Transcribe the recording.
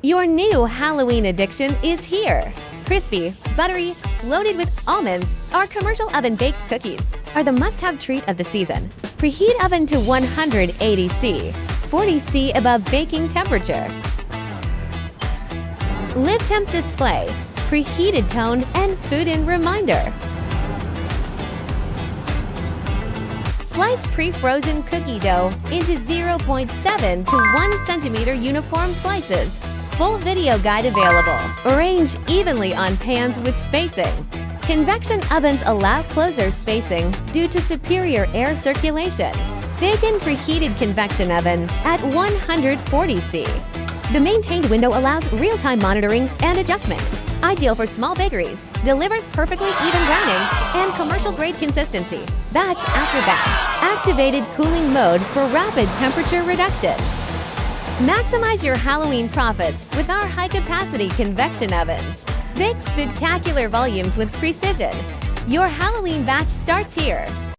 Your new Halloween addiction is here. Crispy, buttery, loaded with almonds, our commercial oven-baked cookies are the must-have treat of the season. Preheat oven to 180 C, 40 C above baking temperature. Live temp display, preheated tone, and food-in reminder. Slice pre-frozen cookie dough into 0.7 to 1 centimeter uniform slices. Full video guide available. Arrange evenly on pans with spacing. Convection ovens allow closer spacing due to superior air circulation. Bake in preheated convection oven at 140 C. The maintained window allows real-time monitoring and adjustment. Ideal for small bakeries, delivers perfectly even browning and commercial-grade consistency. Batch after batch. Activated cooling mode for rapid temperature reduction. Maximize your Halloween profits with our high-capacity convection ovens. Bake spectacular volumes with precision. Your Halloween batch starts here.